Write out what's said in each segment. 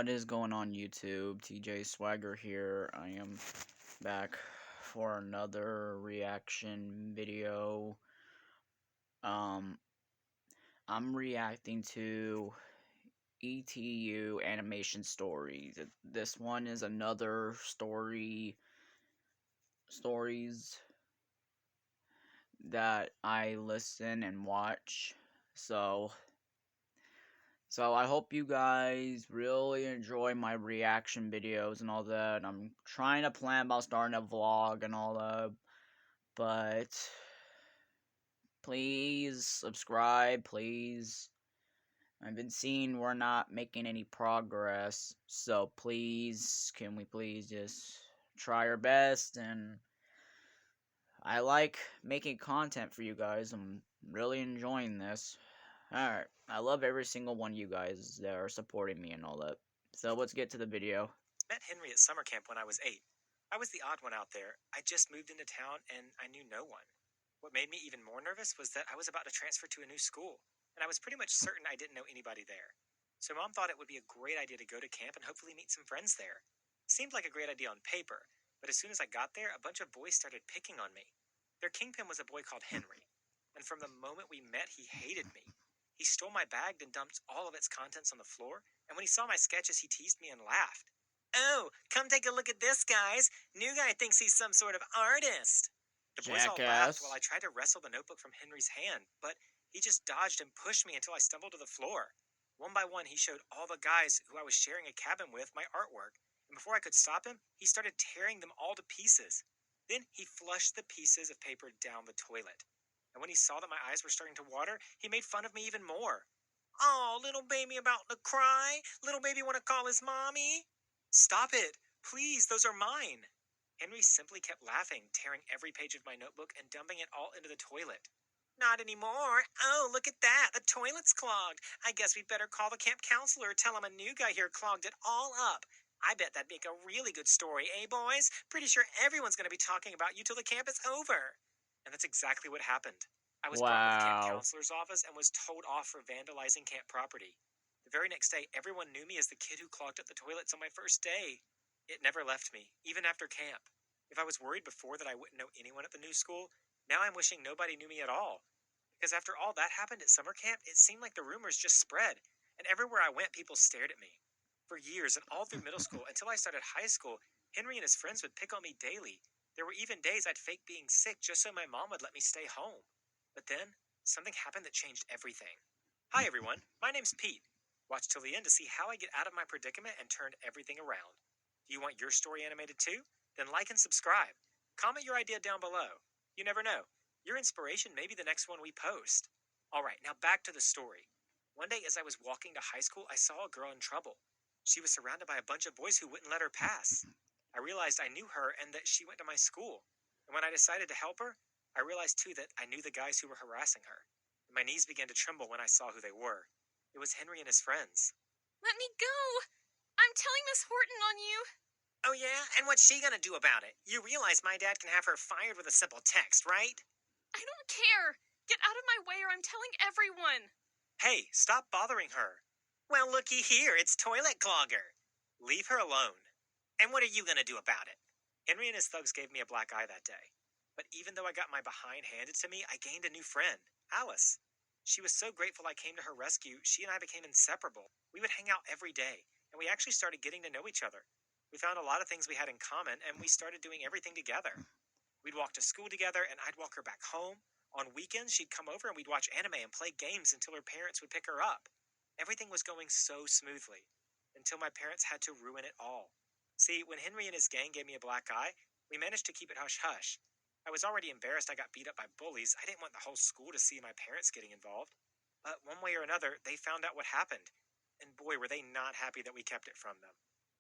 What is going on YouTube? TJ Swagger here. I am back for another reaction video. I'm reacting to ETU Animation Stories. This one is another stories that I listen and watch. So I hope you guys really enjoy my reaction videos and all that. I'm trying to plan about starting a vlog and all that, but please subscribe, please. I've been seeing we're not making any progress, so can we please just try our best? And I like making content for you guys. I'm really enjoying this. Alright, I love every single one of you guys that are supporting me and all that. So let's get to the video. Met Henry at summer camp when I was 8. I was the odd one out there. I just moved into town and I knew no one. What made me even more nervous was that I was about to transfer to a new school, and I was pretty much certain I didn't know anybody there. So Mom thought it would be a great idea to go to camp and hopefully meet some friends there. Seemed like a great idea on paper, but as soon as I got there, a bunch of boys started picking on me. Their kingpin was a boy called Henry, and from the moment we met, he hated me. He stole my bag and dumped all of its contents on the floor, and when he saw my sketches, he teased me and laughed. "Oh, come take a look at this, guys. New guy thinks he's some sort of artist." The boys all laughed while I tried to wrestle the notebook from Henry's hand, but he just dodged and pushed me until I stumbled to the floor. One by one, he showed all the guys who I was sharing a cabin with my artwork, and before I could stop him, he started tearing them all to pieces. Then he flushed the pieces of paper down the toilet. And when he saw that my eyes were starting to water, he made fun of me even more. "Oh, little baby about to cry? Little baby want to call his mommy?" "Stop it! Please, those are mine!" Henry simply kept laughing, tearing every page of my notebook and dumping it all into the toilet. "Not anymore. Oh, look at that. The toilet's clogged. I guess we'd better call the camp counselor or tell him a new guy here clogged it all up. I bet that'd make a really good story, eh, boys? Pretty sure everyone's going to be talking about you till the camp is over." And that's exactly what happened. I was brought to the camp counselor's office and was told off for vandalizing camp property. The very next day, everyone knew me as the kid who clogged up the toilets on my first day. It never left me, even after camp. If I was worried before that I wouldn't know anyone at the new school, now I'm wishing nobody knew me at all. Because after all that happened at summer camp, it seemed like the rumors just spread, and everywhere I went, people stared at me. For years, and all through middle school, until I started high school, Henry and his friends would pick on me daily. There were even days I'd fake being sick just so my mom would let me stay home. But then, something happened that changed everything. Hi everyone, my name's Pete. Watch till the end to see how I get out of my predicament and turned everything around. Do you want your story animated too? Then like and subscribe. Comment your idea down below. You never know. Your inspiration may be the next one we post. Alright, now back to the story. One day as I was walking to high school, I saw a girl in trouble. She was surrounded by a bunch of boys who wouldn't let her pass. I realized I knew her and that she went to my school. And when I decided to help her, I realized too that I knew the guys who were harassing her. And my knees began to tremble when I saw who they were. It was Henry and his friends. "Let me go! I'm telling Miss Horton on you!" "Oh yeah? And what's she gonna do about it? You realize my dad can have her fired with a simple text, right?" "I don't care! Get out of my way or I'm telling everyone!" "Hey, stop bothering her." "Well, looky here, it's Toilet Clogger." "Leave her alone." "And what are you gonna do about it?" Henry and his thugs gave me a black eye that day. But even though I got my behind handed to me, I gained a new friend, Alice. She was so grateful I came to her rescue, she and I became inseparable. We would hang out every day, and we actually started getting to know each other. We found a lot of things we had in common, and we started doing everything together. We'd walk to school together, and I'd walk her back home. On weekends, she'd come over and we'd watch anime and play games until her parents would pick her up. Everything was going so smoothly, until my parents had to ruin it all. See, when Henry and his gang gave me a black eye, we managed to keep it hush-hush. I was already embarrassed I got beat up by bullies. I didn't want the whole school to see my parents getting involved. But one way or another, they found out what happened. And boy, were they not happy that we kept it from them.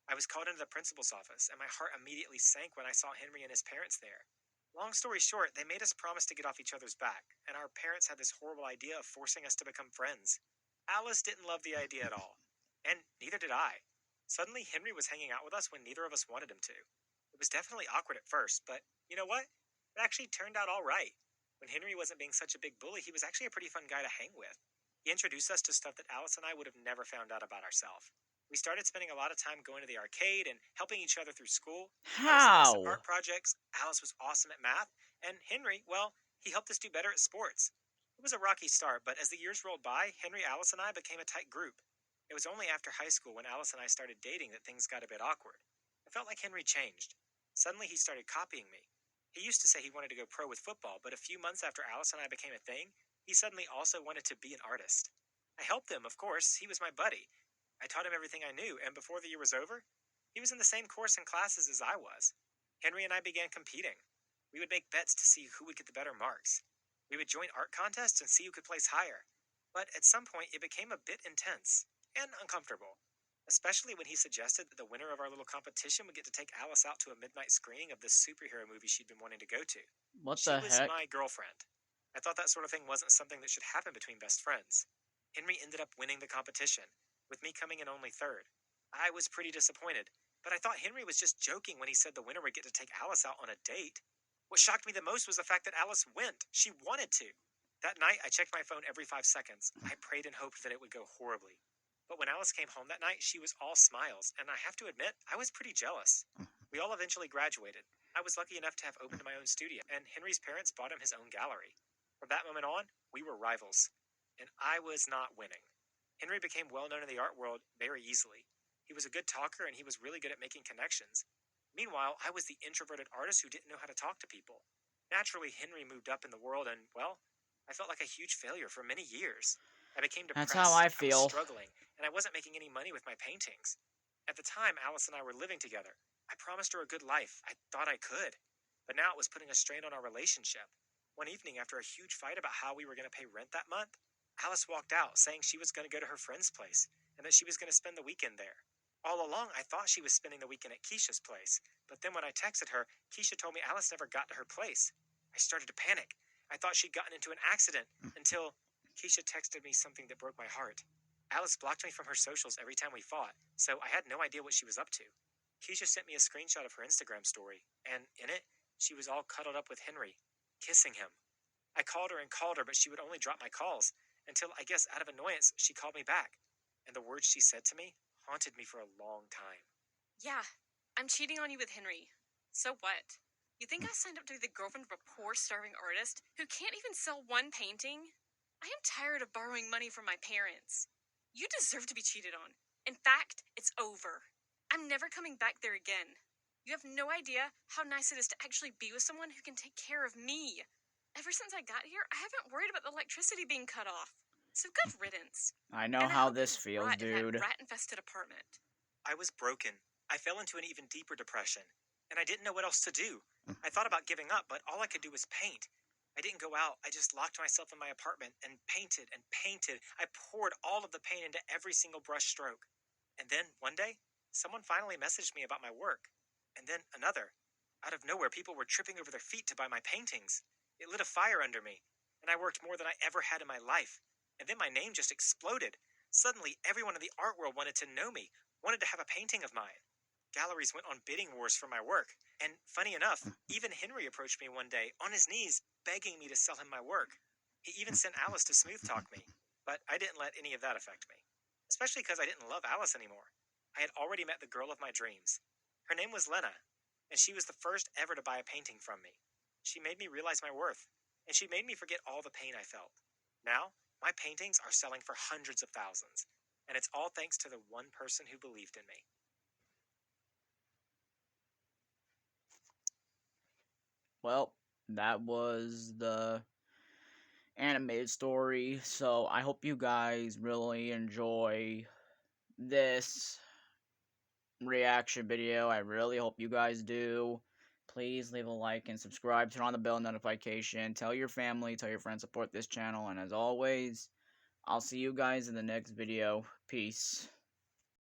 I was called into the principal's office, and my heart immediately sank when I saw Henry and his parents there. Long story short, they made us promise to get off each other's back, and our parents had this horrible idea of forcing us to become friends. Alice didn't love the idea at all, and neither did I. Suddenly, Henry was hanging out with us when neither of us wanted him to. It was definitely awkward at first, but you know what? It actually turned out all right. When Henry wasn't being such a big bully, he was actually a pretty fun guy to hang with. He introduced us to stuff that Alice and I would have never found out about ourselves. We started spending a lot of time going to the arcade and helping each other through school. I was the best at How? art projects, Alice was awesome at math, and Henry, well, he helped us do better at sports. It was a rocky start, but as the years rolled by, Henry, Alice, and I became a tight group. It was only after high school when Alice and I started dating that things got a bit awkward. I felt like Henry changed. Suddenly he started copying me. He used to say he wanted to go pro with football, but a few months after Alice and I became a thing, he suddenly also wanted to be an artist. I helped him, of course. He was my buddy. I taught him everything I knew, and before the year was over, he was in the same course and classes as I was. Henry and I began competing. We would make bets to see who would get the better marks. We would join art contests and see who could place higher. But at some point, it became a bit intense and uncomfortable, especially when he suggested that the winner of our little competition would get to take Alice out to a midnight screening of the superhero movie she'd been wanting to go to. What She the was heck? my girlfriend. I thought that sort of thing wasn't something that should happen between best friends. Henry ended up winning the competition, with me coming in only third. I was pretty disappointed, but I thought Henry was just joking when he said the winner would get to take Alice out on a date. What shocked me the most was the fact that Alice went. She wanted to. That night, I checked my phone every 5 seconds. I prayed and hoped that it would go horribly. But when Alice came home that night, she was all smiles, and I have to admit, I was pretty jealous. We all eventually graduated. I was lucky enough to have opened my own studio, and Henry's parents bought him his own gallery. From that moment on, we were rivals, and I was not winning. Henry became well known in the art world very easily. He was a good talker and he was really good at making connections. Meanwhile, I was the introverted artist who didn't know how to talk to people. Naturally, Henry moved up in the world and, well, I felt like a huge failure for many years. I became That's how I depressed, I was feel. struggling, and I wasn't making any money with my paintings. At the time, Alice and I were living together. I promised her a good life. I thought I could. But now it was putting a strain on our relationship. One evening, after a huge fight about how we were going to pay rent that month, Alice walked out saying she was going to go to her friend's place and that she was going to spend the weekend there. All along, I thought she was spending the weekend at Keisha's place, but then when I texted her, Keisha told me Alice never got to her place. I started to panic. I thought she'd gotten into an accident until Keisha texted me something that broke my heart. Alice blocked me from her socials every time we fought, so I had no idea what she was up to. Keisha sent me a screenshot of her Instagram story, and in it, she was all cuddled up with Henry, kissing him. I called her, but she would only drop my calls, until I guess out of annoyance, she called me back. And the words she said to me haunted me for a long time. Yeah, I'm cheating on you with Henry. So what? You think I signed up to be the girlfriend of a poor, starving artist who can't even sell one painting? I am tired of borrowing money from my parents. You deserve to be cheated on. In fact, it's over. I'm never coming back there again. You have no idea how nice it is to actually be with someone who can take care of me. Ever since I got here, I haven't worried about the electricity being cut off. So good riddance. I know And I how hope this you feels, rot in that dude. rat-infested apartment. I was broken. I fell into an even deeper depression, and I didn't know what else to do. I thought about giving up, but all I could do was paint. I didn't go out. I just locked myself in my apartment and painted and painted. I poured all of the paint into every single brush stroke. And then, one day, someone finally messaged me about my work. And then another. Out of nowhere, people were tripping over their feet to buy my paintings. It lit a fire under me, and I worked more than I ever had in my life. And then my name just exploded. Suddenly, everyone in the art world wanted to know me, wanted to have a painting of mine. Galleries went on bidding wars for my work, and funny enough, even Henry approached me one day, on his knees, begging me to sell him my work. He even sent Alice to smooth talk me, but I didn't let any of that affect me, especially because I didn't love Alice anymore. I had already met the girl of my dreams. Her name was Lena, and she was the first ever to buy a painting from me. She made me realize my worth, and she made me forget all the pain I felt. Now, my paintings are selling for hundreds of thousands, and it's all thanks to the one person who believed in me. Well, that was the animated story. So I hope you guys really enjoy this reaction video. I really hope you guys do. Please leave a like and subscribe. Turn on the bell notification. Tell your family, tell your friends, support this channel. And as always, I'll see you guys in the next video. Peace.